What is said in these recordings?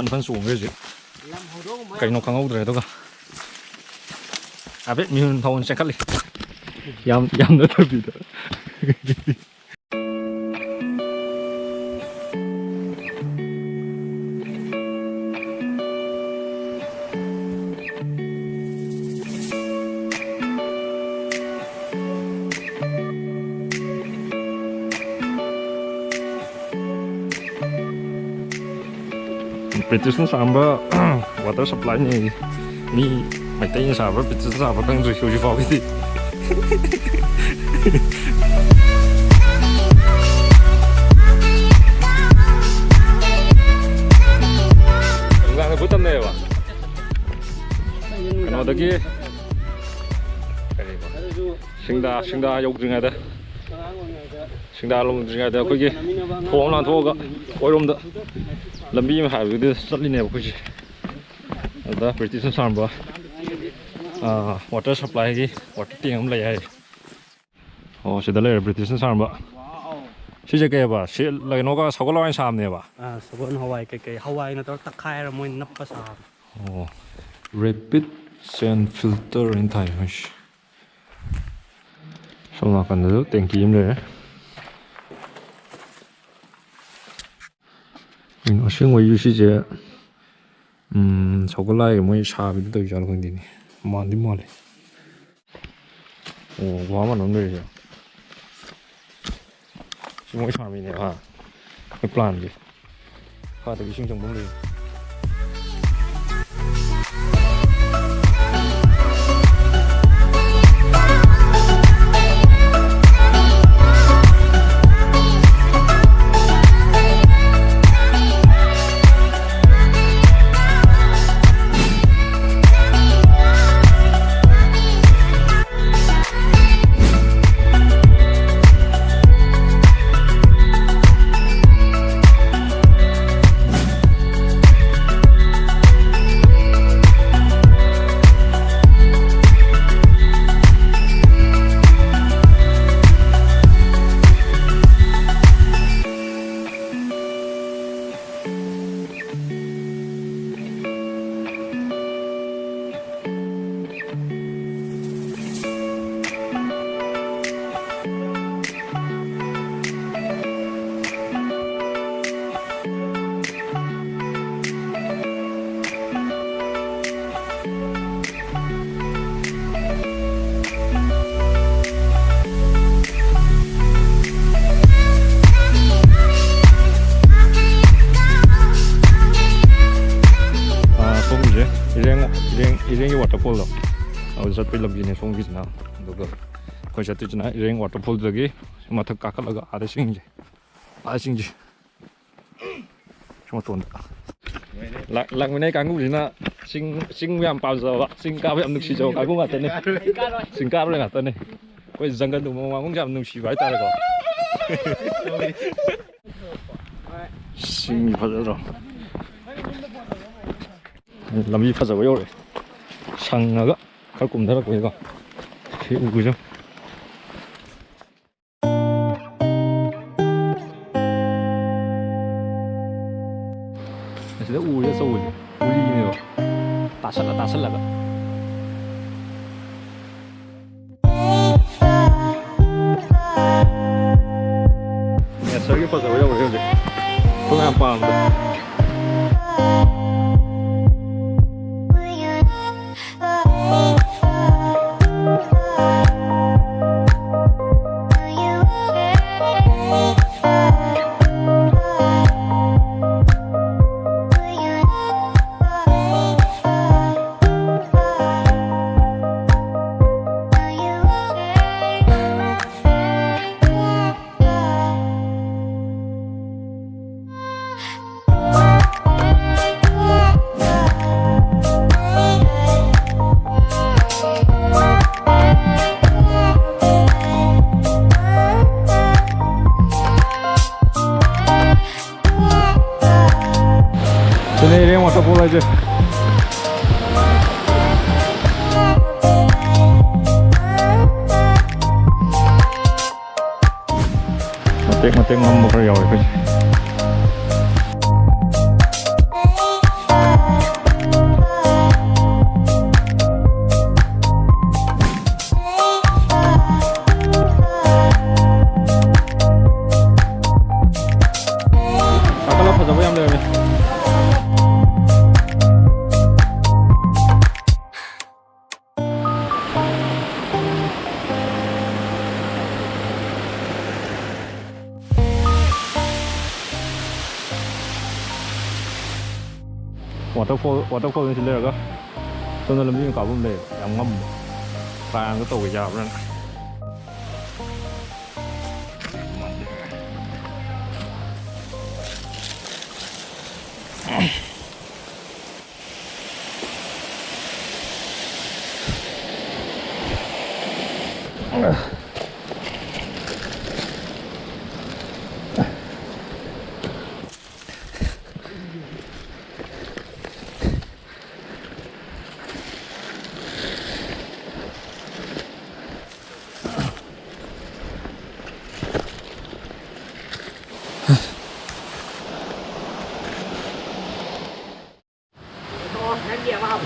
ꯐꯟ ꯆꯣꯡꯈ꯭ꯔꯦ ꯀꯩꯅꯣ ꯈꯪꯍꯧꯗ꯭ꯔꯦ ꯑꯗꯨꯒ ꯍꯥꯏꯐꯦꯠ ꯃꯤꯍꯨꯟ ꯊꯥꯎꯟ ꯆꯦꯟꯈꯠꯂꯤ ꯌꯥꯝꯅ ꯊꯕꯤꯗ British samba water supply ni maintain samba British samba kan rồi hiểu gì vào cái gì cái bút tâm này à cái nào đó kia Singda dục rừng này đó Singda lồng rừng này đó cái gì thô làm thô cả quay rôm đó Lambi mà hải được rất linh này cái gì đó British samba water supply gì water tiền không lấy sẽ đó là British samba cái cái bà sẽ lấy nó có 6 cái loại sàm này bà 6 cái Hawaii cái Hawaii nó tắc khai ra môi nắp cái sàm rapid sand filter in Thai xong là cần nước tiền kim rồi nó sinh hoạt như thế chứ 6 cái loại mới xả bị tự cho nó không đi nè mà đi mà này quá mà nó người rồi sinh hoạt xả bị này ha cái plan gì pha từ cái sinh trồng bông đi Ereng Waterfall lo, aku jatuh Lambi ni song gitu na, doga. Kau jatuh je na Ereng Waterfall lagi, mata kakak laga ada singji, cuma tuan. Lang mana kanggu je na, sing yang pauza, sing kau yang nuk sijau, kanggu nggak tahu ni, sing kau nggak tahu ni. Kau jangan tu mau ngomong jam nuk sijau itu ada kau. Sing pasal tu. Lambi pasal apa yo? 상나가 갈고 달았고 얘가 그죠? 진짜 우울해서 울리네요. 따살라가. 야 저기 봐서 왜 그래? 그냥 봐. Ereng Waterfall aja. Matek ngomong kerja apa? ꯂꯩꯔꯝꯃꯤ waterfall ꯁꯤ ꯂꯩꯔꯒ ꯁꯣꯝꯗ ꯂꯝꯕꯤ ꯑꯃ ꯀꯥꯞꯐꯝ ꯂꯩꯌꯦꯕ ꯌꯥꯝ ꯉꯝꯕ triangle ꯇꯧꯕ ꯌꯥꯕ꯭ꯔꯥꯅ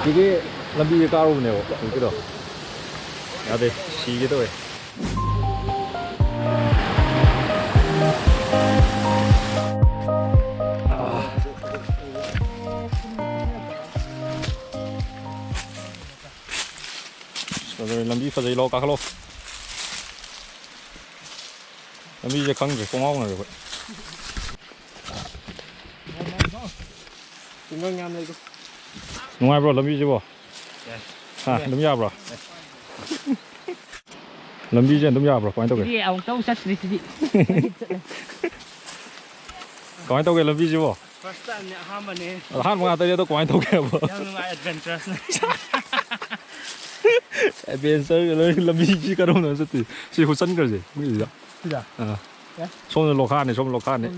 이게 람비에 까르네요. 여기도. 야돼 시게도 해. 저기 람비 파자 일로 가클로. 람비 이제 강제 공항으로 가고. 중간에 이거 누가요, 람비지보? 아, 람비야브라. 람비지 람비야브라. 과연 또게? 이 아우 또 샷리지. 과연 또게 람비지보? First time nya hamane. 한 번에 또도 과연 또게 뭐? Yang nungai adventurous. Adventure 람비지 가로는 서티. 시 후선 거지. 뭐야? 그다. 아. 손을 놓가네, 손을 놓가네.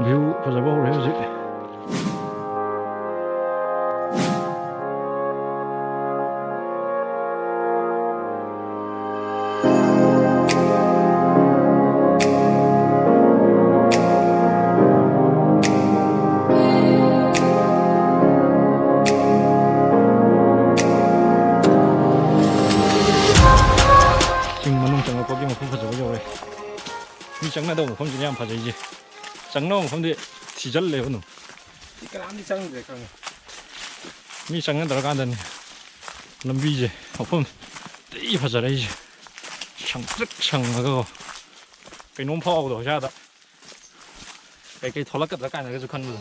뷰 파자보 해야지. 장난도 못 검증이 안 파져 이제 장난 못 검증 뒤질래요 너. 이거 아무리 장난돼 그냥. 미 장난 들어간다니. 람비지 아픔 이 파져라 이제. 창득창하고 cái nôm pho của ra đó. Cái thoát tất cả này cái khăn rồi.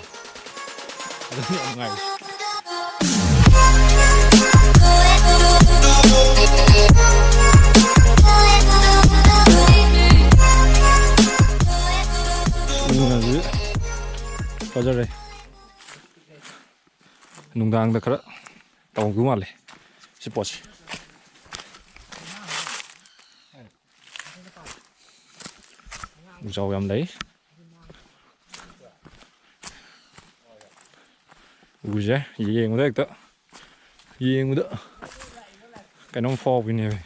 Rất nhiều ngày. Pajar nungdang da khara tawng gu male si poch jaw yam dai uje yeng da ta yeng da cái nông pho bên này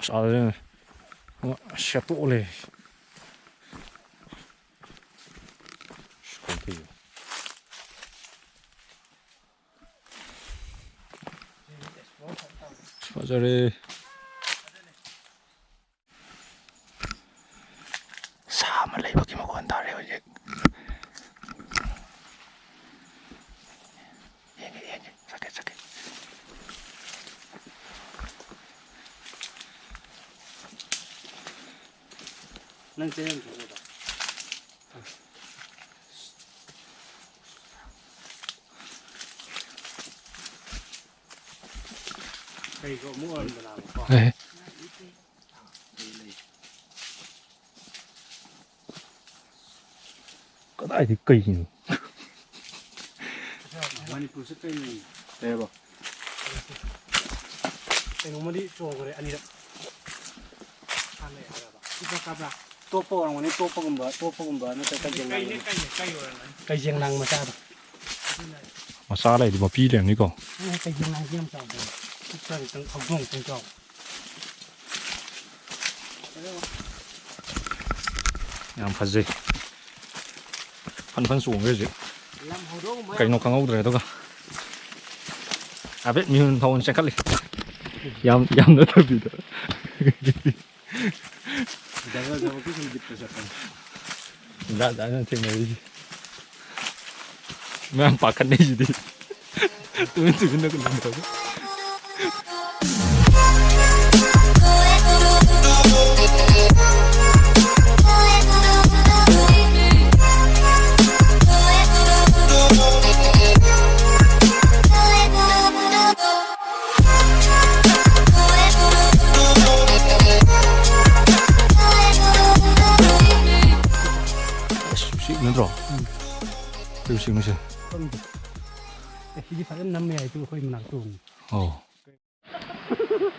sao đây sẽ tụ lên 저리 사람을 내버기 먹고 한다래요 이제 얘기 sakit nang chen ko da cây có mua ăn mà làm có. Có đại thì kỳ nhỉ. Manipur sẽ cây này. Đẹp không? Cái nó đi cho cái anh đi đó. Anh này à ba. Cái cặp là tô po là cái tô po cũng bờ nó cây giềng năng. Cây giềng năng mà sao? Mà sao này thì mà pi đèn đi con. Cây giềng năng kiếm sao? Cái từng không dùng từng trồng. Làm phải gì? Phân xuống cái gì? Cái nó không ổn rồi đâu cả. À biết như thôn sẽ cắt đi. Yam nữa thôi bị đó. 저거 무슨 집도 잠깐. 나는 생각이지. 뭐 바깥내지디. 또 지금 나고 있는다고. nữa tiêu xịn nó chưa 이게 다른 남매야 또 거의 막 또.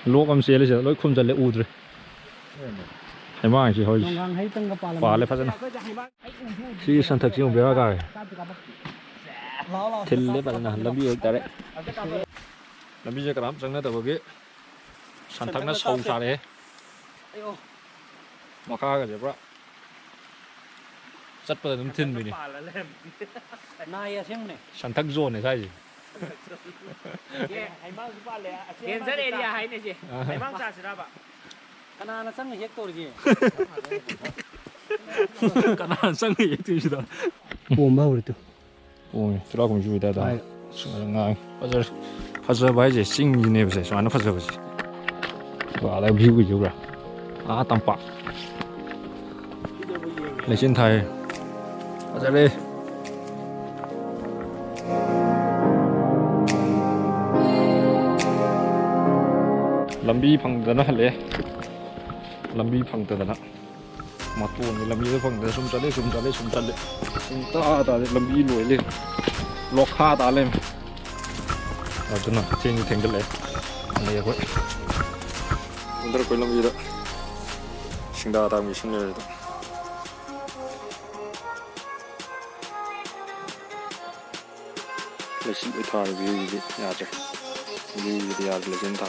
lúa cầm xe lên chưa lối khum dần lại ud rồi hay mang chỉ thôi quả lại phát ra si sản thực chỉ một bé cái thiên lấy bạn nào làm gì đấy làm gì cho cái đám chẳng nữa tao cái sản thực nó sâu xa đấy mà khác cái gì bro rất bận nấm thiên mình này sản thực zone này sao gì Genzer area hay ne je. Memang sa sira ba. Kana sang hek tor je. kana sang hek tu sida. Bom ba urtu. Ôi, tôi đã cùng vui đã đã. Ngang. Bây giờ bây giờ sinh như này bây giờ nó phát giờ bây giờ. Và lại view cái gì rồi. Tam bạc. Lấy trên thầy. Bây giờ đi. Lambi Khangdadana le Lambi Khangdadana Maton ni Lambi Khangdadana sum chale Singda ta Lambi loi le lokha ta le aduna chen ni thengdal le ani ko under ko Lambi da Singda ta mi sin le le sin bi thar bi ya je bi ya le jen ta